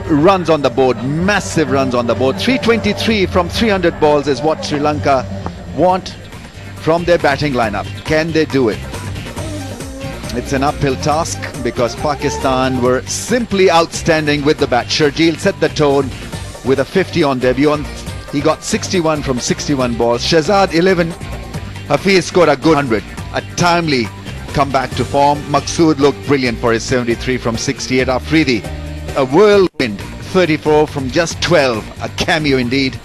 runs on the board, massive runs on the board. 323 from 300 balls is what Sri Lanka want from their batting lineup. Can they do it? It's an uphill task because Pakistan were simply outstanding with the bat. Shahid set the tone with a 50 on debut. He got 61 from 61 balls. Shahid 11. Hafiz scored a good 100. A timely comeback to form. Maqsood looked brilliant for his 73 from 68. Afridi, a whirlwind 34 from just 12. A cameo indeed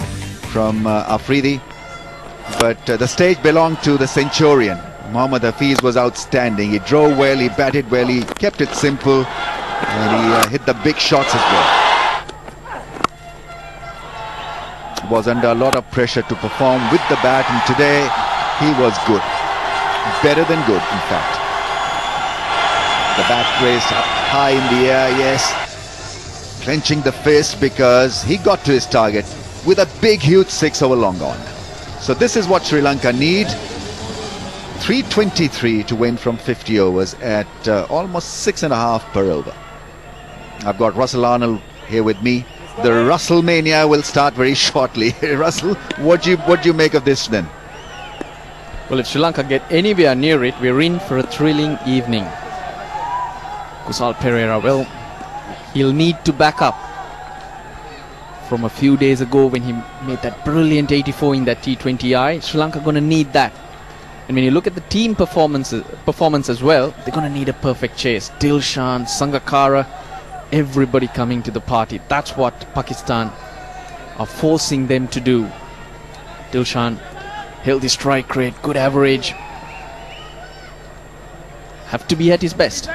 from Afridi. But the stage belonged to the Centurion. Mohammad Hafiz was outstanding. He drove well, he batted well, he kept it simple, and he hit the big shots as well. Was under a lot of pressure to perform with the bat, and today he was good. Better than good, in fact. The bat raised up high in the air, yes. Clenching the fist because he got to his target with a big, huge 6 over long on. So this is what Sri Lanka need. 323 to win from 50 overs at almost 6.5 per over. I've got Russell Arnold here with me. The Russell mania will start very shortly. Russell, what do you make of this then? Well, if Sri Lanka get anywhere near it, we're in for a thrilling evening. Kusal Pereira, well, he'll need to back up from a few days ago when he made that brilliant 84 in that T20I. Sri Lanka gonna need that. And when you look at the team performance as well, they're going to need a perfect chase. Dilshan, Sangakkara, everybody coming to the party. That's what Pakistan are forcing them to do. Dilshan, healthy strike rate, good average. Have to be at his best.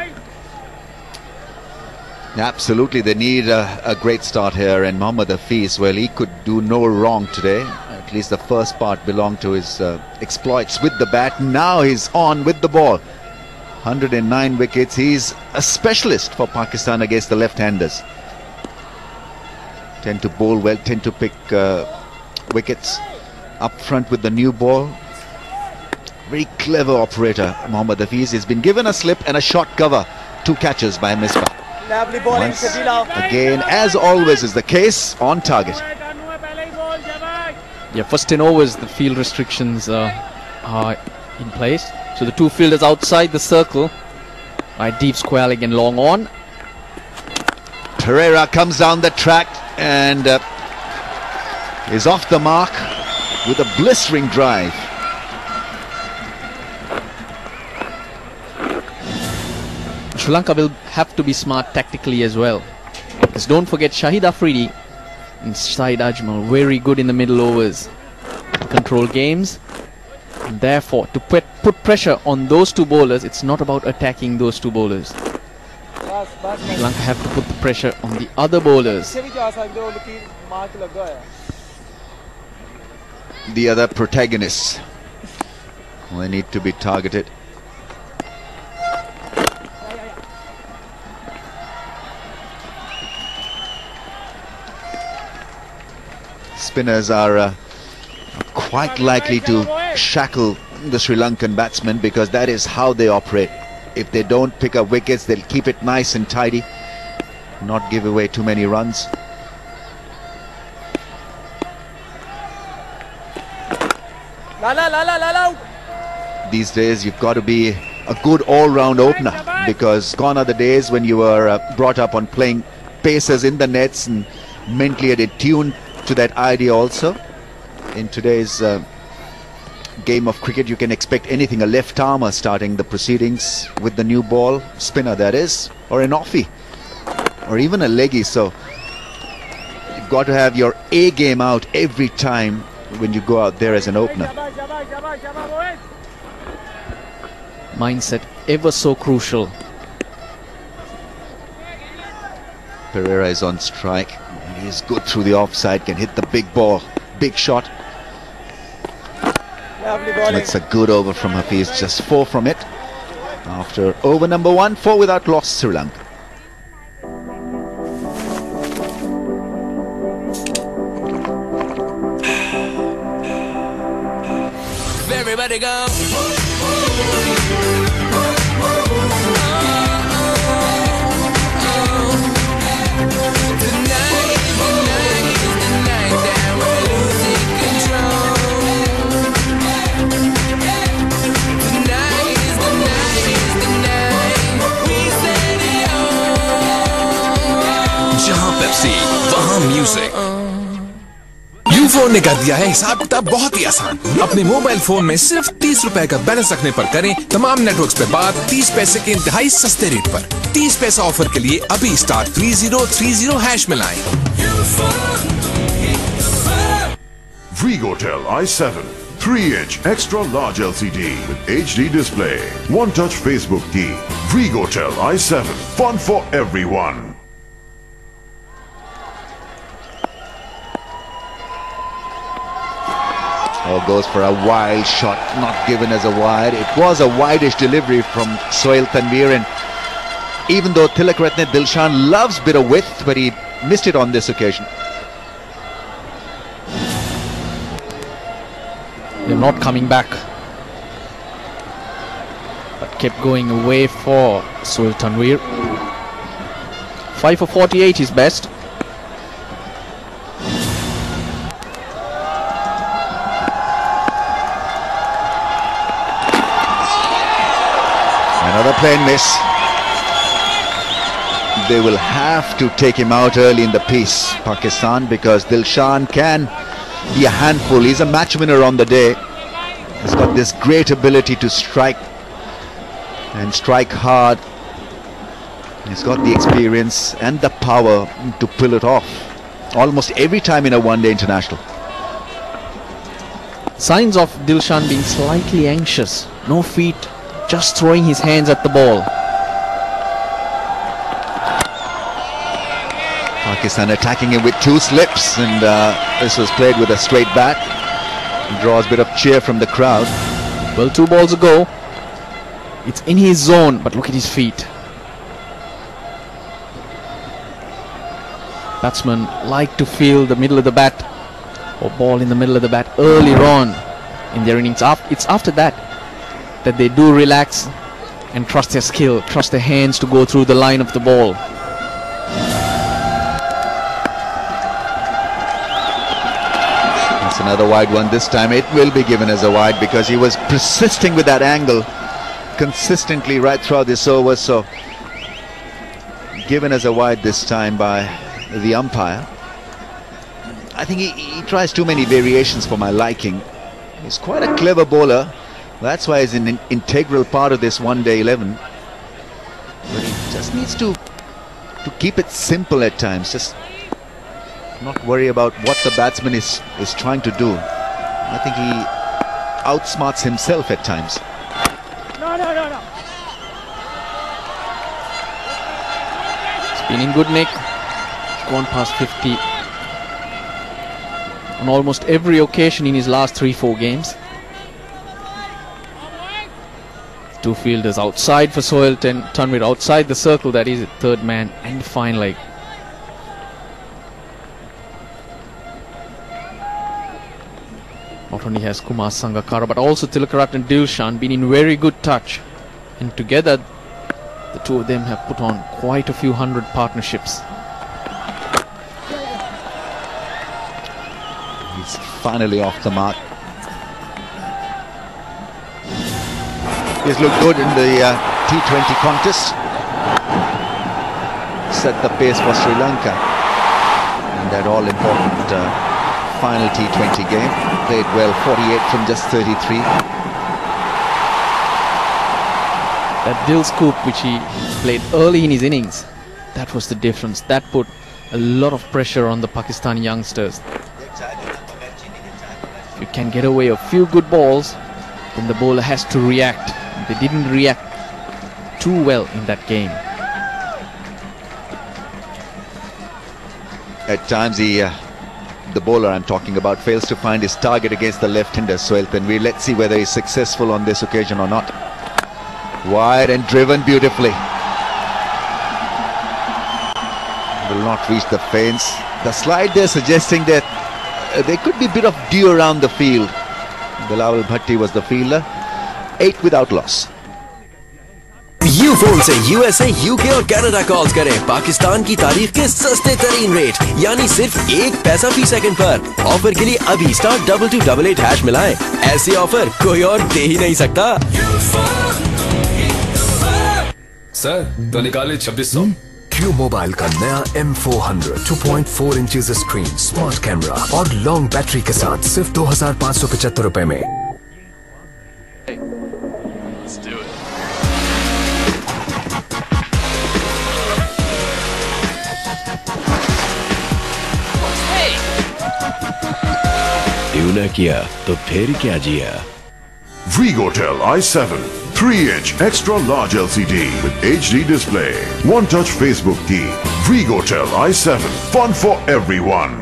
Absolutely, they need a great start here. And Mohammad Hafiz, well, he could do no wrong today. At least the first part belonged to his exploits with the bat. Now he's on with the ball. 109 wickets. He's a specialist for Pakistan against the left-handers. Tend to bowl well, tend to pick wickets up front with the new ball. Very clever operator, Mohammad Hafiz. He's been given a slip and a short cover. 2 catches by Misbah. Once again, as always is the case, on target. Yeah, first 10 overs, the field restrictions are in place. So the 2 fielders outside the circle. Deep square leg and long on. Pereira comes down the track and is off the mark with a blistering drive. Sri Lanka will have to be smart tactically as well. Because don't forget Shahid Afridi and Saeed Ajmal, very good in the middle overs. Control games. And therefore, to put pressure on those 2 bowlers, it's not about attacking those 2 bowlers. Sri Lanka have to put the pressure on the other bowlers. The other protagonists. They need to be targeted. Spinners are quite likely to shackle the Sri Lankan batsmen because that is how they operate. If they don't pick up wickets, they'll keep it nice and tidy, not give away too many runs. These days you've got to be a good all-round opener because gone are the days when you were brought up on playing paces in the nets and mentally attuned to that idea also. In today's game of cricket, you can expect anything. A left armer starting the proceedings with the new ball, spinner that is, or an offie, or even a leggy. So you've got to have your A game out every time when you go out there as an opener. Mindset ever so crucial. Pereira is on strike. He's good through the offside, can hit the big ball, big shot. That's a good over from Hafiz, just 4 from it. After over number 1, 4 without loss, Sri Lanka. Everybody go. Tonight USA, वहाँ music. Ufone ने कर दिया है हिसाब किताब बहुत ही आसान। अपने मोबाइल फोन में सिर्फ 30 रुपए का बैलेंस रखने पर करें तमाम नेटवर्क्स पे बात 30 पैसे के इंतहाई सस्ते रेट पर। 30 पैसा ऑफर के लिए अभी *3030# मिलाएं। Vigotel i7 3-inch extra large LCD with HD display, one-touch Facebook key. Vigotel i7, fun for everyone. Oh, goes for a wild shot, not given as a wide. It was a wide-ish delivery from Sohail Tanveer, and even though Tilakratne Dilshan loves bit of width, but he missed it on this occasion. They're not coming back, but kept going away for Sohail Tanveer. 5 for 48 is best. Another plain miss. They will have to take him out early in the piece, Pakistan, because Dilshan can be a handful. He's a match winner on the day. He's got this great ability to strike and strike hard. He's got the experience and the power to pull it off almost every time in a one-day international. Signs of Dilshan being slightly anxious. No feet, just throwing his hands at the ball. Pakistan attacking him with 2 slips, and this was played with a straight bat. Draws a bit of cheer from the crowd. Well, 2 balls ago. It's in his zone, but look at his feet. Batsmen like to feel the middle of the bat or ball in the middle of the bat earlier on in their innings. It's after that they do relax and trust their skill, trust their hands to go through the line of the ball. That's another wide one this time. It will be given as a wide because he was persisting with that angle consistently right throughout this over. So given as a wide this time by the umpire. I think he tries too many variations for my liking. He's quite a clever bowler. That's why he's an integral part of this one-day 11. But he just needs to keep it simple at times. Just not worry about what the batsman is trying to do. I think he outsmarts himself at times. No. It's been in good nick. It's gone past 50 on almost every occasion in his last 3-4 games. 2 fielders outside for Sohail Tanveer, outside the circle, that is, third man and fine leg. Not only has Kumar Sangakkara but also Tilakaratne Dilshan been in very good touch, and together the two of them have put on quite a few hundred partnerships. He's finally off the mark. He's looked good in the T20 contest. Set the pace for Sri Lanka in that all-important final T20 game. Played well, 48 from just 33. That Dil scoop which he played early in his innings, that was the difference. That put a lot of pressure on the Pakistani youngsters. If you can get away a few good balls, then the bowler has to react. They didn't react too well in that game. At times the bowler I'm talking about fails to find his target against the left-hander Sohail Tanveer. Let's see whether he's successful on this occasion or not. Wide and driven beautifully. Will not reach the fence. The slide there suggesting that there could be a bit of dew around the field. Bilawal Bhatti was the fielder. 8 without loss. Ufone से USA, UK और Canada calls करें पाकिस्तान की तारीख के सस्ते तरीन rate, यानी सिर्फ 1 पैसा फी सेकंड पर। ऑफर के लिए अभी *2288# मिलाएं। ऐसी ऑफर कोई और दे ही नहीं सकता। सर तो निकाले 2600। Q Mobile का नया M400 2.4 inches screen, smart camera और लॉन्ग बैटरी के साथ सिर्फ 2575 रुपए में। Let's do it. ट्यून किया तो फिर क्या जिया। Vigotel i7 3-inch extra large LCD with HD display. One touch Facebook key. Vigotel i7. Fun for everyone.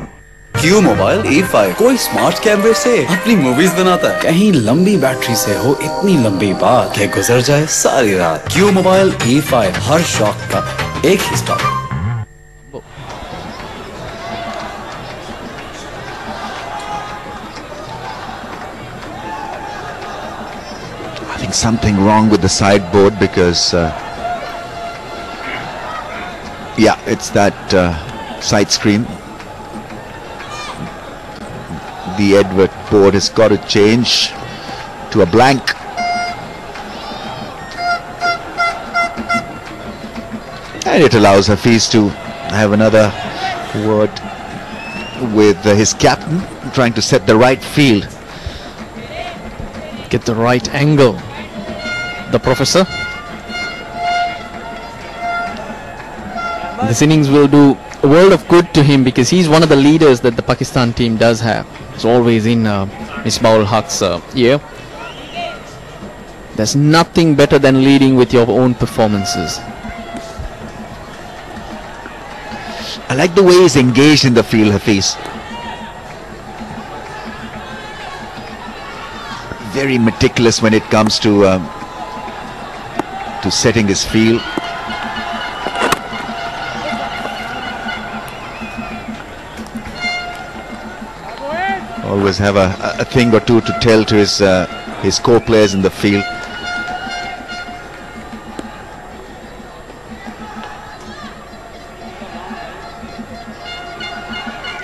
Q Mobile A5 कोई स्मार्ट कैमरे से अपनी मूवीज बनाता है, कहीं लंबी बैटरी से हो इतनी लंबी बात कि गुजर जाए सारी रात। Q Mobile A5 हर शौक का एक ही stop. I think something wrong with the sideboard because yeah, it's that side screen. The Edward board has got to change to a blank. And it allows Hafiz to have another word with his captain, trying to set the right field. Get the right angle. The professor. This innings will do a world of good to him because he's one of the leaders that the Pakistan team does have. It's always in Misbah-ul Haq's ear. There's nothing better than leading with your own performances. I like the way he's engaged in the field, Hafiz. Very meticulous when it comes to setting his field. Always have a thing or two to tell to his co-players in the field.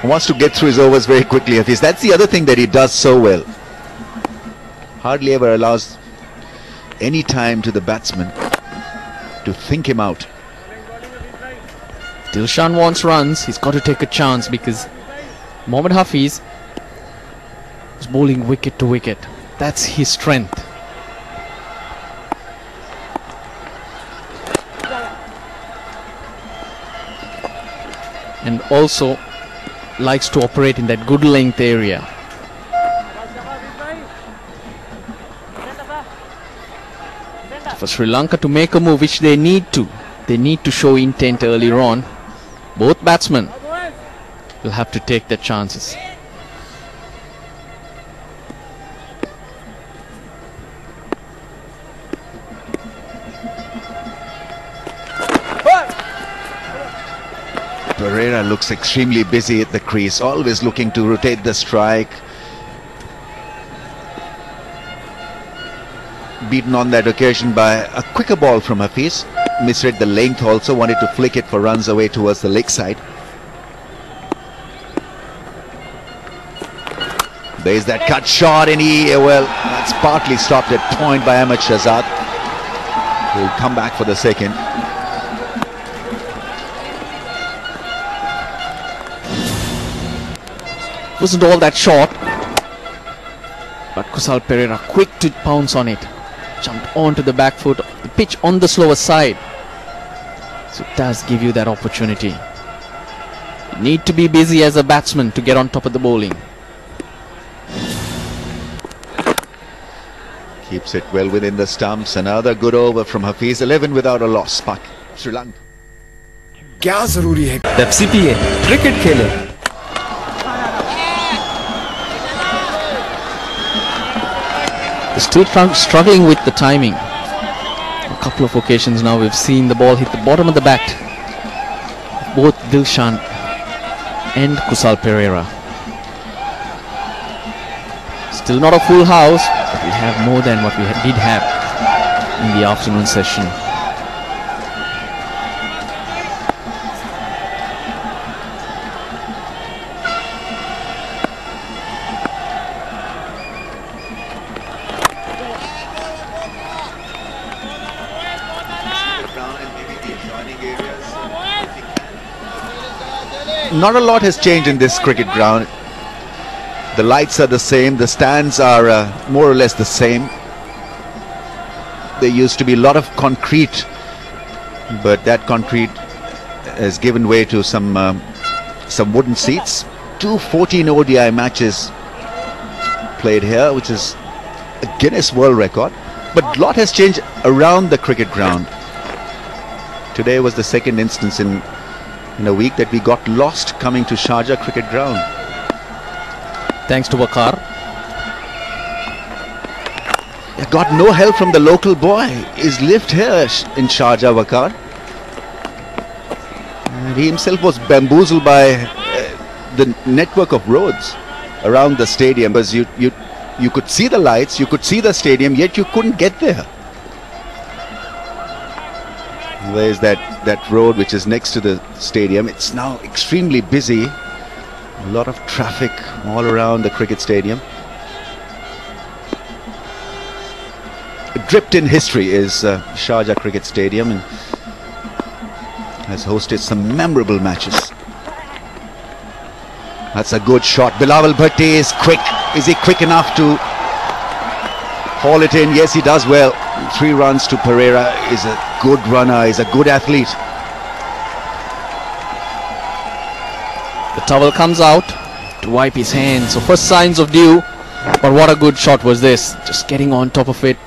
He wants to get through his overs very quickly, Hafiz. That's the other thing that he does so well. Hardly ever allows any time to the batsman to think him out. Dilshan wants runs. He's got to take a chance because Mohammad Hafiz is bowling wicket to wicket. That's his strength. And also likes to operate in that good length area. For Sri Lanka to make a move, which they need to show intent earlier on. Both batsmen will have to take their chances. Pereira looks extremely busy at the crease, always looking to rotate the strike. Beaten on that occasion by a quicker ball from Hafiz. Misread the length also, wanted to flick it for runs away towards the leg side. There's that cut shot and well, that's partly stopped at point by Ahmed Shahzad. He'll come back for the second. Wasn't all that short, but Kusal Pereira quick to pounce on it. Jumped onto the back foot, the pitch on the slower side. So it does give you that opportunity. You need to be busy as a batsman to get on top of the bowling. Keeps it well within the stumps. Another good over from Hafiz. 11 without a loss. Pak, Sri Lanka. क्या जरूरी है? Pepsi पिए, cricket खेले। Still struggling with the timing. A couple of occasions now we've seen the ball hit the bottom of the bat. Both Dilshan and Kusal Pereira. Still not a full house, but we have more than what we did have in the afternoon session. not a lot has changed in this cricket ground. The lights are the same, the stands are more or less the same. There used to be a lot of concrete, but that concrete has given way to some wooden seats. 214 ODI matches played here, which is a Guinness World Record. But a lot has changed around the cricket ground. Today was the second instance in a week that we got lost coming to Sharjah cricket ground. Thanks to Waqar. Got no help from the local boy. His lift here in Sharjah, Waqar. And he himself was bamboozled by the network of roads around the stadium, because you could see the lights, you could see the stadium, yet you couldn't get there. There is that road which is next to the stadium. It's now extremely busy. A lot of traffic all around the cricket stadium. Dripped in history is Sharjah Cricket Stadium, and has hosted some memorable matches. That's a good shot. Bilawal Bhatti is quick. Is he quick enough to haul it in? Yes, he does well. 3 runs to Pereira. Is a good runner, is a good athlete. The towel comes out to wipe his hands. So first signs of dew. But what a good shot was this. Just getting on top of it.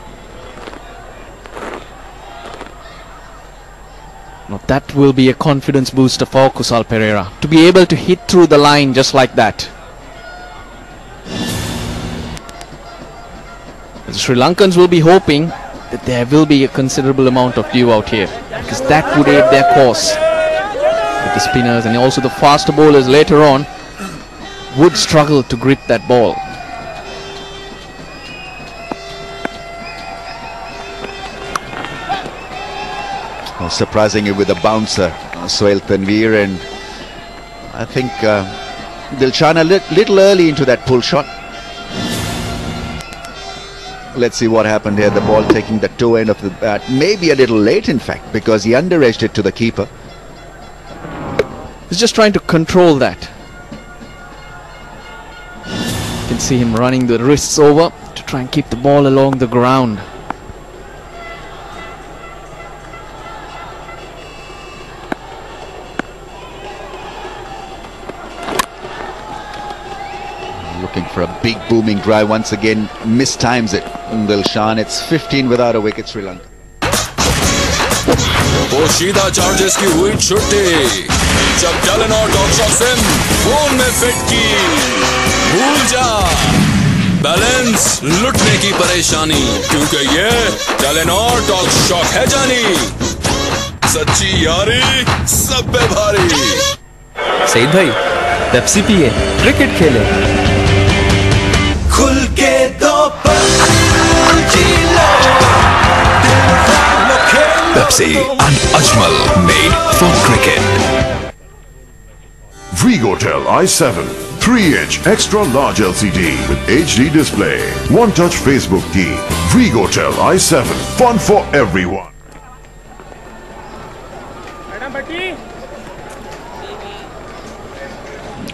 Now that will be a confidence booster for Kusal Pereira, to be able to hit through the line just like that. The Sri Lankans will be hoping that there will be a considerable amount of dew out here, because that would aid their cause. But the spinners and also the faster bowlers later on would struggle to grip that ball. Surprisingly with a bouncer, Sohail Tanveer, and I think Dilshan a little early into that pull shot. Let's see what happened here. The ball taking the toe end of the bat, maybe a little late in fact, because he under-edged it to the keeper. He's just trying to control that. You can see him running the wrists over to try and keep the ball along the ground. Looking for a big booming drive once again, mistimes it. Dilshan, it's 15 without a wicket, Sri Lanka. पोशीदा charges की हुई छुट्टी, जब चलन और doctor sim phone में fit की, भूल जा बैलेंस लुटने की परेशानी, क्योंकि ये चलन और टॉक शॉक है जानी, सच्ची यारी सब पे भारी। सईद भाई पेप्सी पिए, क्रिकेट खेले, खुल के दो Pepsi and Ajmal, made for cricket. Vrigotel i7 3-inch extra large LCD with HD display. One-touch Facebook key. Vrigotel i7, fun for everyone.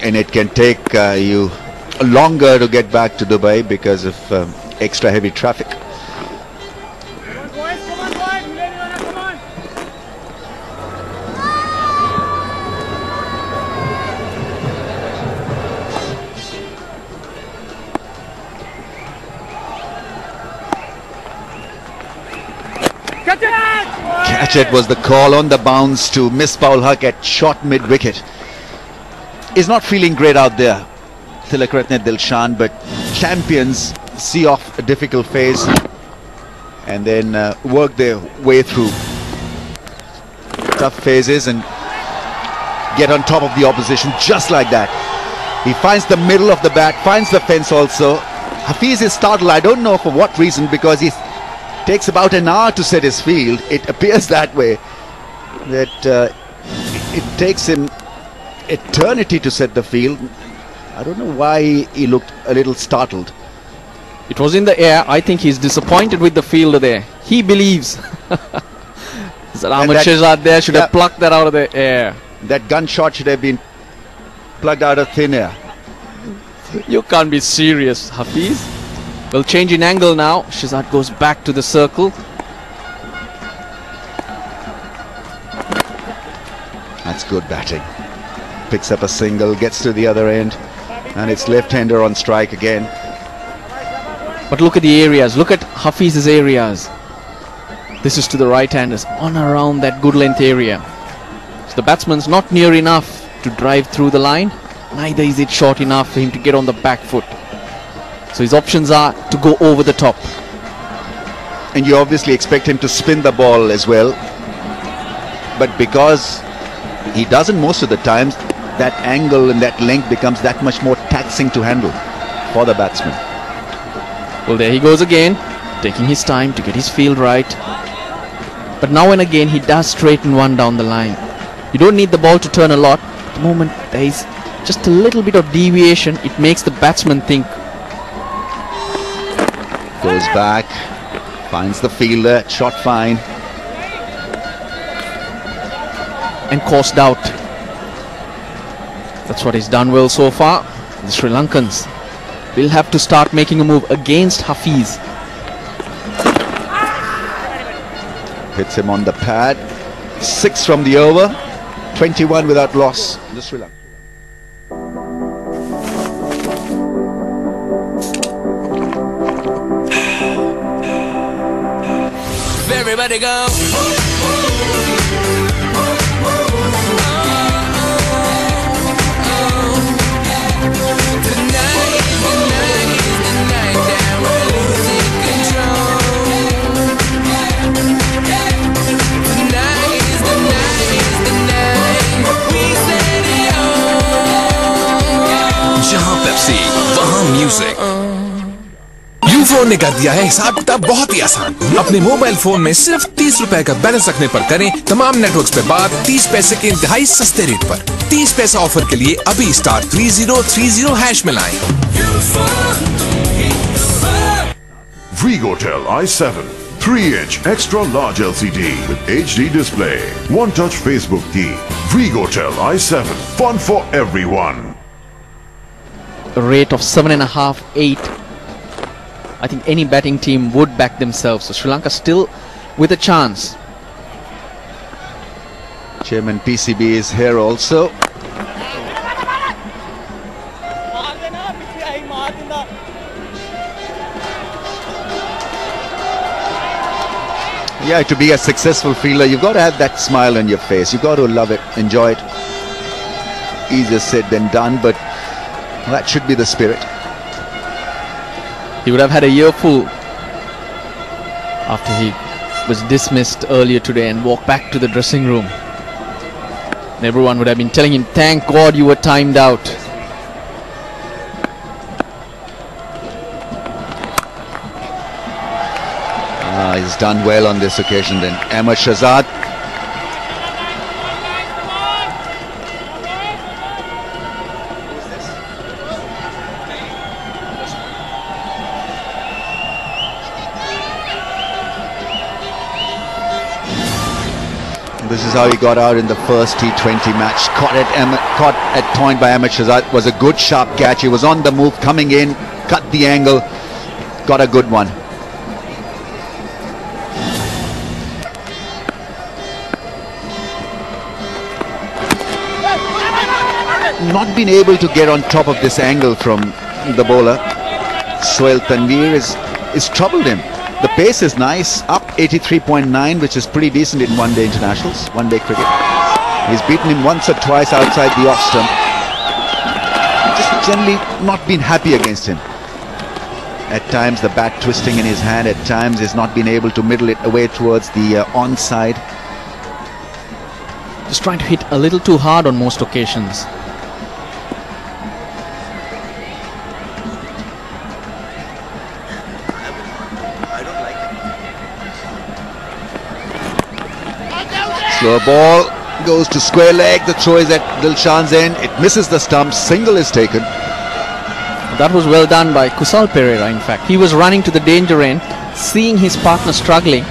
And it can take you longer to get back to Dubai because of extra heavy traffic. Catch it was the call on the bounce to miss Paul Huck at short mid-wicket. He's not feeling great out there, Tilakratne Dilshan, but champions see off a difficult phase and then work their way through tough phases and get on top of the opposition just like that. He finds the middle of the bat, finds the fence also. Hafiz is startled, I don't know for what reason, because he takes about an hour to set his field. It appears that way, that it takes him eternity to set the field. I don't know why he looked a little startled. It was in the air. I think he's disappointed with the fielder there. He believes that Ahmed Shehzad there should have plucked that out of the air. That gunshot should have been plugged out of thin air. You can't be serious, Hafiz. Well, change in angle now. Shahid goes back to the circle. That's good batting. Picks up a single, gets to the other end, and it's left-hander on strike again. But look at the areas. Look at Hafiz's areas. This is to the right-handers, on around that good length area. So the batsman's not near enough to drive through the line. Neither is it short enough for him to get on the back foot. So his options are to go over the top. And you obviously expect him to spin the ball as well. But because he doesn't most of the times, that angle and that length becomes that much more taxing to handle for the batsman. Well, there he goes again, taking his time to get his field right. But now and again he does straighten one down the line. You don't need the ball to turn a lot. At the moment there is just a little bit of deviation. It makes the batsman think. Goes back, finds the fielder, shot fine. And caused out. That's what he's done well so far. The Sri Lankans will have to start making a move against Hafiz. Hits him on the pad. 6 from the over. 21 without loss. The Sri Lanka. Everybody go. जहाँ Pepsi वहाँ music. Ufone ने कर दिया है हिसाब किताब बहुत ही आसान। अपने मोबाइल फोन में सिर्फ 30 रुपए का बैलेंस रखने पर करें तमाम नेटवर्क्स पे बात 30 पैसे के इंतहाई सस्ते रेट पर। 30 पैसा ऑफर के लिए अभी *3030# मिलाएं। Vigotel i7 3-inch extra large LCD with HD display. One-touch Facebook key. Vigotel i7. Fun for everyone. A rate of 7.5, 8. I think any batting team would back themselves. So Sri Lanka still with a chance. Chairman PCB is here also. Yeah, to be a successful fielder, you've got to have that smile on your face. You've got to love it, enjoy it. Easier said than done, but that should be the spirit. He would have had a earful after he was dismissed earlier today and walked back to the dressing room. And everyone would have been telling him, thank God you were timed out. He's done well on this occasion then. Shahid. This is how he got out in the first T20 match. Caught at point by Shahid. Was a good sharp catch. He was on the move, coming in, cut the angle, got a good one. Not been able to get on top of this angle from the bowler. Sohail Tanveer is troubled him. The pace is nice, up 83.9, which is pretty decent in one-day internationals, one-day cricket. He's beaten him once or twice outside the off stump. Just generally not been happy against him. At times the bat twisting in his hand, at times he's not been able to middle it away towards the onside. Just trying to hit a little too hard on most occasions. Slow ball goes to square leg. The throw is at Dilshan's end. It misses the stump. Single is taken. That was well done by Kusal Perera. In fact, he was running to the danger end, seeing his partner struggling,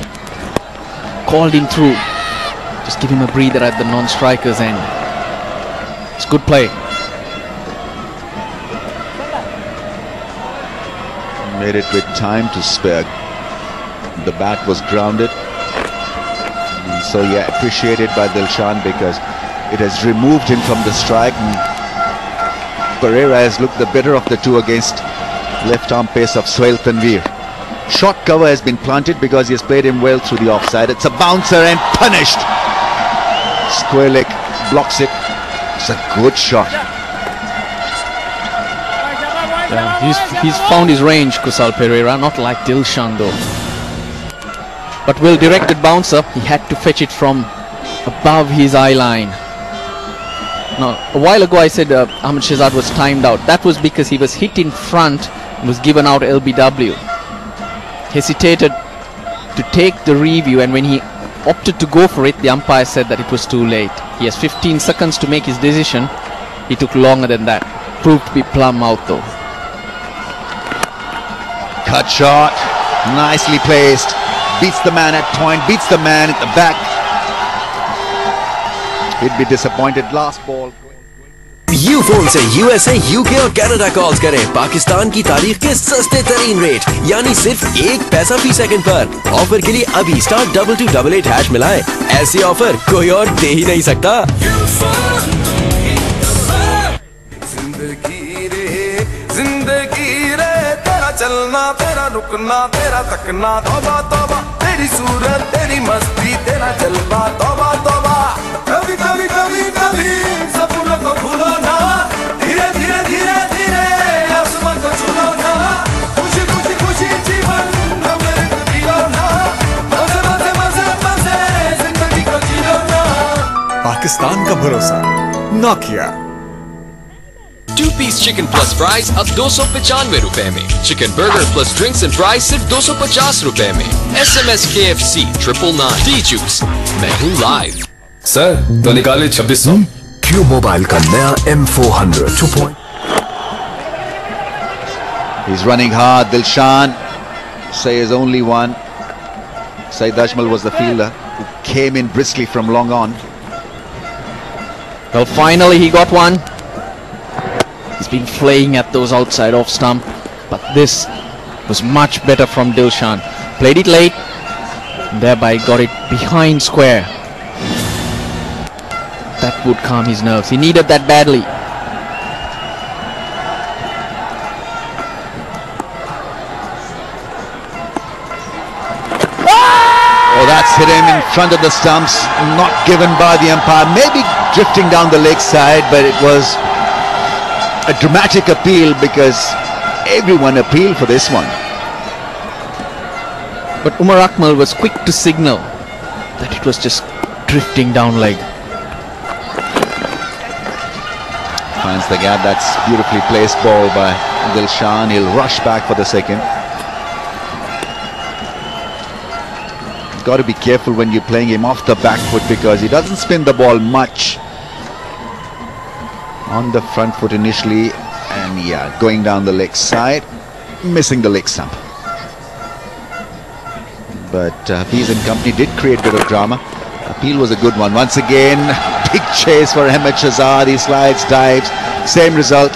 called him through. Just give him a breather at the non-striker's end. It's good play. Made it with time to spare. The bat was grounded. So yeah, appreciated by Dilshan because it has removed him from the strike. And Pereira has looked the better of the two against left arm pace of Sohail Tanveer. Short cover has been planted because he has played him well through the offside. It's a bouncer and punished. Square leg blocks it. It's a good shot. Yeah, he's found his range, Kusal Pereira, not like Dilshan though. But well directed bouncer, he had to fetch it from above his eye line. Now, a while ago I said Ahmed Shehzad was timed out. That was because he was hit in front and was given out LBW. Hesitated to take the review, and when he opted to go for it, the umpire said that it was too late. He has 15 seconds to make his decision. He took longer than that. Proved to be plumb out though. Cut shot, nicely placed. Beats the man at point, beats the man at the back. He'd be disappointed. Last ball. You phone से USA, UK और Canada calls करें पाकिस्तान की तारीख के सस्ते तरीन rate, यानी सिर्फ 1 पैसा फी सेकंड पर। ऑफर के लिए अभी *2288# मिलाएं। ऐसी ऑफर कोई और दे ही नहीं सकता। जिंदगी रे तेरा चलना, तेरा रुकना, तेरा तकना, तौबा तौबा, तेरी सूरत, तेरी मस्ती, तेरा जलवा, तौबा तौबा। कभी कभी कभी कभी सपनों को भूलो ना, धीरे धीरे धीरे धीरे आसमां को छूलो ना, खुशी खुशी खुशी जीवन में जियो ना, मजे मजे मजे मजे जिंदगी को जियो ना। पाकिस्तान का भरोसा Nokia. 2-piece chicken plus fries अब 295 रुपए में। Chicken burger plus drinks and fries सिर्फ 250 रुपए में। SMS KFC 999 डी जूस, मैं हूँ लाइव। सर तो निकाले 2600। क्यू मोबाइल का नया M400 2. He's running hard. Dilshan say is only one. Saeed Ajmal was the fielder who came in briskly from long on. Well, finally he got one. He's been flaying at those outside off stump, but this was much better from Dilshan. Played it late, thereby got it behind square. That would calm his nerves. He needed that badly. Oh, that's hit him in front of the stumps. Not given by the umpire. Maybe drifting down the leg side, but it was a dramatic appeal because everyone appealed for this one. But Umar Akmal was quick to signal that it was just drifting down leg. Finds the gap. That's beautifully placed ball by Dilshan. He'll rush back for the second. Got to be careful when you're playing him off the back foot because he doesn't spin the ball much. On the front foot initially, and yeah, going down the leg side, missing the leg stump. But Hafiz and company did create a bit of drama. Appeal was a good one. Once again, big chase for Ahmed Shehzad. He slides, dives, same result.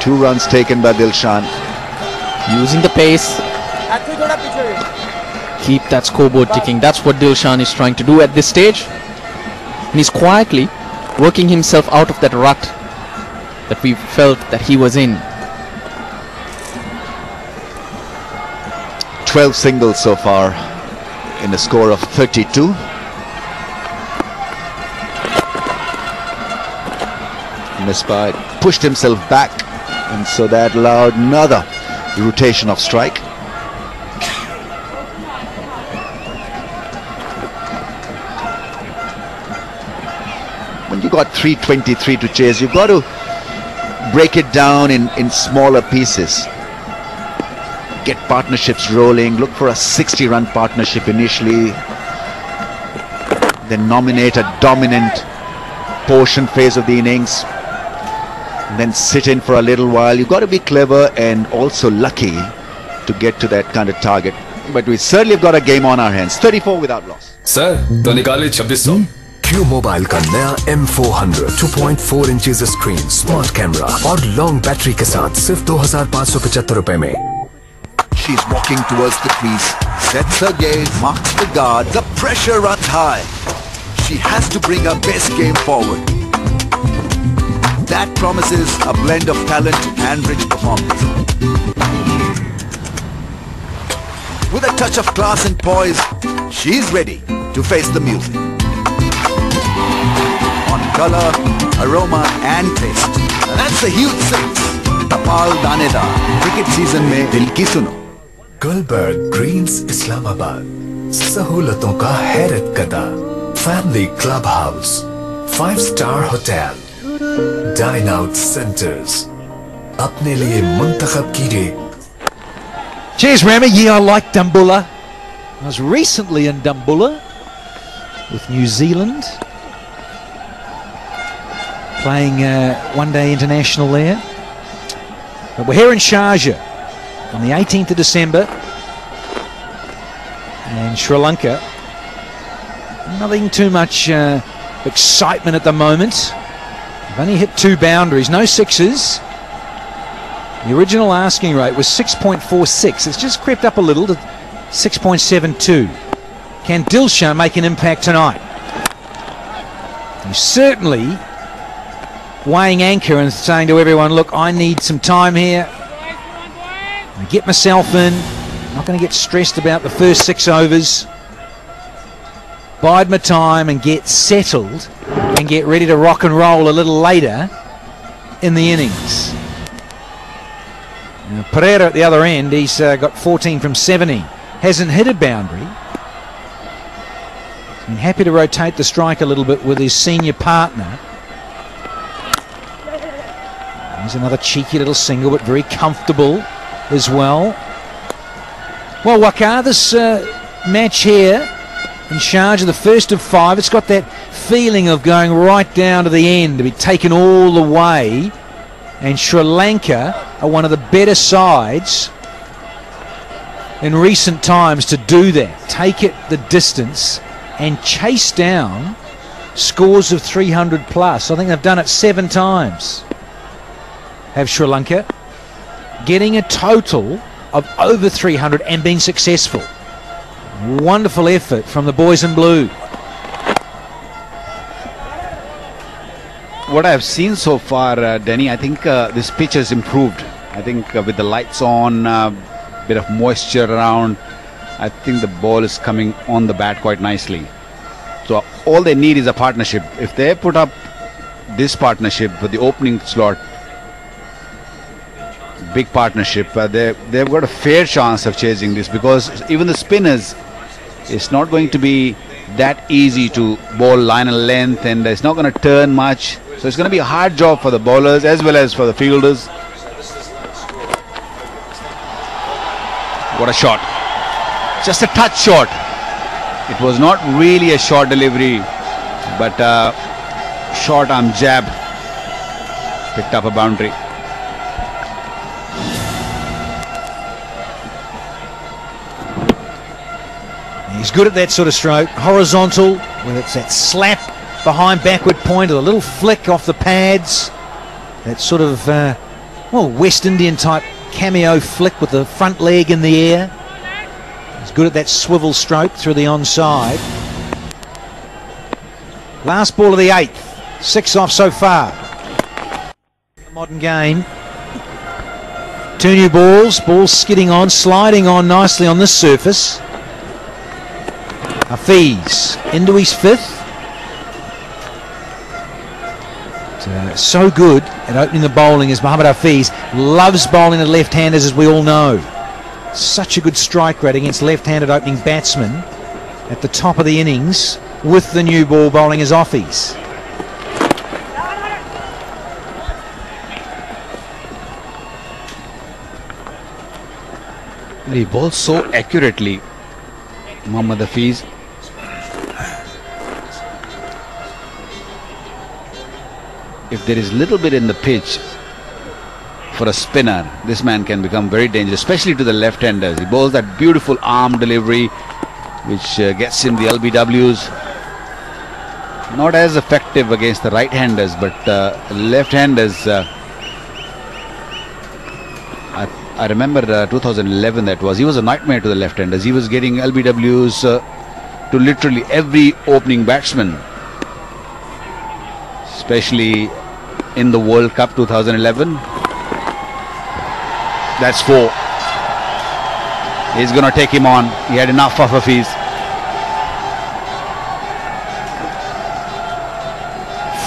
2 runs taken by Dilshan. Using the pace. Keep that scoreboard ticking. That's what Dilshan is trying to do at this stage. And he's quietly working himself out of that rut that we felt that he was in. 12 singles so far in a score of 32. Misfired, pushed himself back, and so that allowed another rotation of strike. When you got 323 to chase, you've got to break it down in smaller pieces. Get partnerships rolling, look for a 60-run partnership initially, then nominate a dominant portion phase of the innings, then sit in for a little while. You've got to be clever and also lucky to get to that kind of target. But we certainly have got a game on our hands. 34 without loss. Sir, तो निकाले 2600। Q mobile का नया M400 2.4 inches screen, smart camera और long battery के साथ सिर्फ 2575 रुपए में। She's walking towards the crease, sets her gaze, marks the guard, the pressure runs high. She has to bring her best game forward. That promises a blend of talent and rich performance. With a touch of class and poise, she's ready to face the music. On color, aroma and taste. That's a huge six. Tapal Danedar, cricket season में दिल की सुनो। Gulberg Green's Islamabad, सहूलतों का हैरत कदा, family club house, five-star hotel, dine out centres, अपने लिए मुंतखब कीजिए। Cheers, Rami. Yeah, I like Dambulla. I was recently in Dambulla with New Zealand, playing one-day international there. But we're here in Sharjah on the 18th of December, and Sri Lanka, nothing too much excitement at the moment. They've only hit 2 boundaries, no sixes. The original asking rate was 6.46. It's just crept up a little to 6.72. Can Dilshan make an impact tonight? He's certainly weighing anchor and saying to everyone, look, I need some time here. I get myself in. I'm not going to get stressed about the first 6 overs. Bide my time and get settled and get ready to rock and roll a little later in the innings. Now, Pereira at the other end, he's got 14 from 70. Hasn't hit a boundary. He's been happy to rotate the strike a little bit with his senior partner. Here's another cheeky little single, but very comfortable as well. Well, Waqar, this match here in Sharjah, the first of 5, it's got that feeling of going right down to the end, to be taken all the way. And Sri Lanka are one of the better sides in recent times to do that. Take it the distance and chase down scores of 300 plus. I think they've done it 7 times. Have Sri Lanka, getting a total of over 300 and being successful. Wonderful effort from the boys in blue. What I've seen so far, Denny, I think this pitch has improved. I think with the lights on, bit of moisture around, I think the ball is coming on the bat quite nicely. So all they need is a partnership. If they put up this partnership for the opening slot, big partnership, they've got a fair chance of chasing this, because even the spinners, it's not going to be that easy to bowl line and length, and it's not going to turn much. So it's going to be a hard job for the bowlers as well as for the fielders. What a shot. Just a touch short. It was not really a short delivery, but short arm jab picked up a boundary. He's good at that sort of stroke. Horizontal, whether it's that slap behind backward point or a little flick off the pads. That sort of, well, West Indian type cameo flick with the front leg in the air. He's good at that swivel stroke through the onside. Last ball of the 8th. 6 off so far. The modern game. 2 new balls. Balls skidding on, sliding on nicely on this surface. Hafiz into his 5th. So good at opening the bowling is Mohammad Hafiz. Loves bowling to left-handers, as we all know. Such a good strike rate against left-handed opening batsmen at the top of the innings with the new ball bowling as offies. He bowls so accurately, Mohammad Hafiz. If there is little bit in the pitch for a spinner, this man can become very dangerous, especially to the left-handers. He bowls that beautiful arm delivery which gets him the LBWs. not as effective against the right-handers, but left-handers. I remember 2011 that was. He was a nightmare to the left-handers. He was getting LBWs to literally every opening batsman, especially in the World Cup 2011. That's 4. He's going to take him on. He had enough of a fees.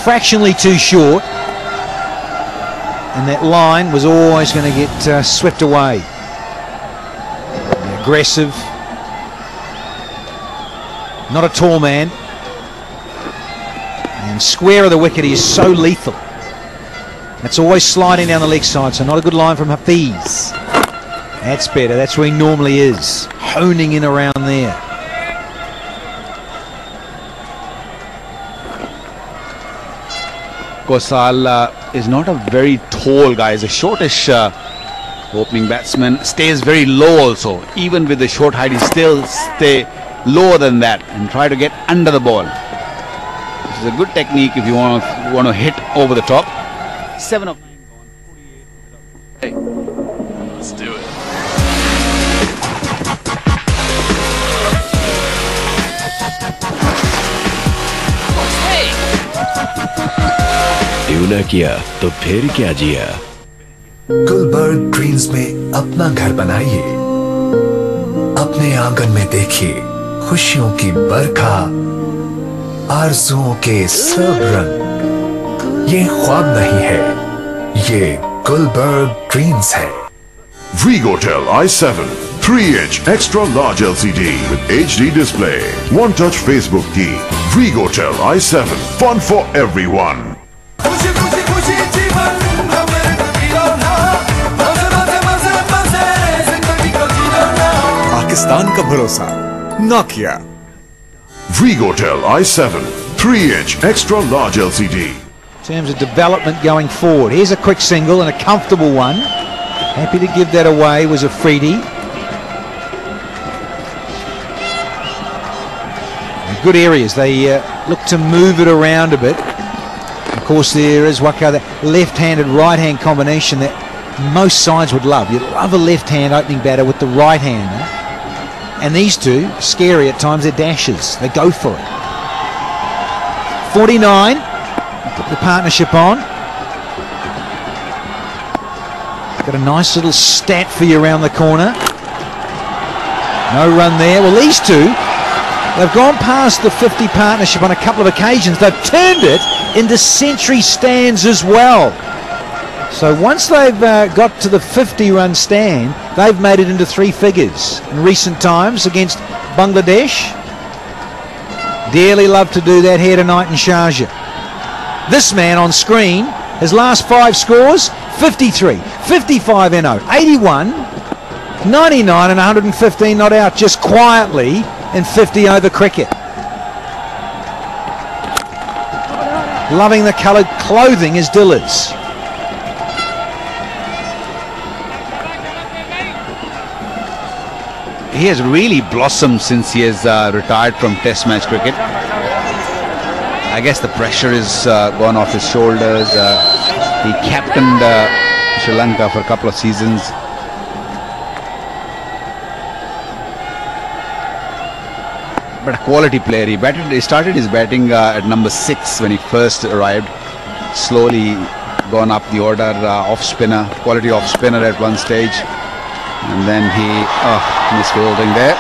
Fractionally too short, and that line was always going to get swept away. Aggressive, not a tall man, and square of the wicket, he is so lethal. That's always sliding down the leg side, so not a good line from Hafiz. That's better. That's where he normally is, honing in around there. Kosal is not a very tall guy. He's a shortish opening batsman. Stays very low also. Even with the short height, he still stay lower than that and try to get under the ball. This is a good technique if you want to hit over the top. 7 of 9 gone, 48. Hey, let's do it. क्यों ना किया तो फिर क्या जिया। Gulberg Green's में अपना घर बनाइए, अपने आंगन में देखिए खुशियों की बरखा, आरज़ुओं के सब रंग। ये ख्वाब नहीं है, ये गुलबर्ग ग्रीन्स है। Vigotel i7 3-inch extra large LCD with HD display, one-touch Facebook key. Vigotel i7, fun for everyone. Pakistan का भरोसा Nokia. Vigotel i7 3-inch extra large LCD. In terms of development going forward, here's a quick single and a comfortable one. Happy to give that away. Was a Freedy. Good areas. They look to move it around a bit. Of course, there is Waka, that left-handed right-hand combination that most sides would love. You'd love a left-hand opening batter with the right-hander. And these two, scary at times, they're dashes. They go for it. 49. Put the partnership on. Got a nice little stat for you around the corner. No run there. Well, these two, they've gone past the 50 partnership on a couple of occasions. They've turned it into century stands as well. So once they've got to the 50-run stand, they've made it into 3 figures in recent times against Bangladesh. Dearly love to do that here tonight in Sharjah. This man on screen, his last 5 scores, 53, 55 NO, 81, 99 and 115 not out, just quietly in 50 over cricket. Loving the coloured clothing as Dillard's. He has really blossomed since he has retired from Test match cricket. I guess the pressure is gone off his shoulders. He captained Sri Lanka for a couple of seasons. But a quality player. He started his batting at number 6 when he first arrived. Slowly gone up the order, off spinner, quality off spinner at one stage. And then he missed fielding there.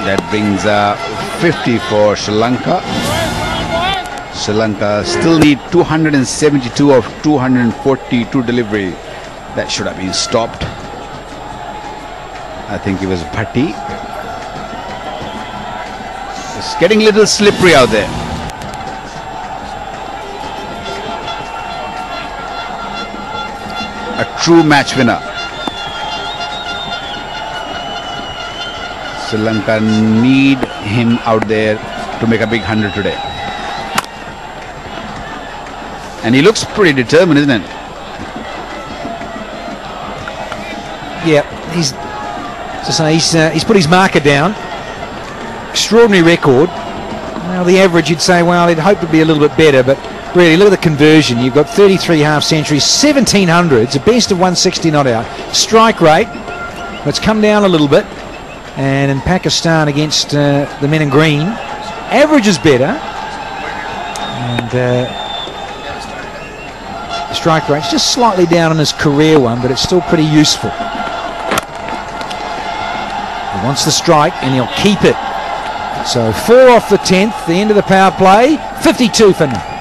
That brings 50 for Sri Lanka. Sri Lanka still need 272 of 242 delivery. That should have been stopped. I think it was Bhatti. It's getting a little slippery out there. A true match winner. Sri Lanka need him out there to make a big 100 today. And he looks pretty determined, isn't it? Yeah, he's To say he's put his marker down. Extraordinary record. Now the average, you'd say, well, he'd hope to be a little bit better, but really, look at the conversion. You've got 33 half centuries, 1700s, a best of 160 not out. Strike rate, it's come down a little bit. And in Pakistan against the men in green, average is better. And the strike rate's just slightly down on his career one, but it's still pretty useful. He wants the strike, and he'll keep it. So 4 off the 10th, the end of the power play, 52 for now.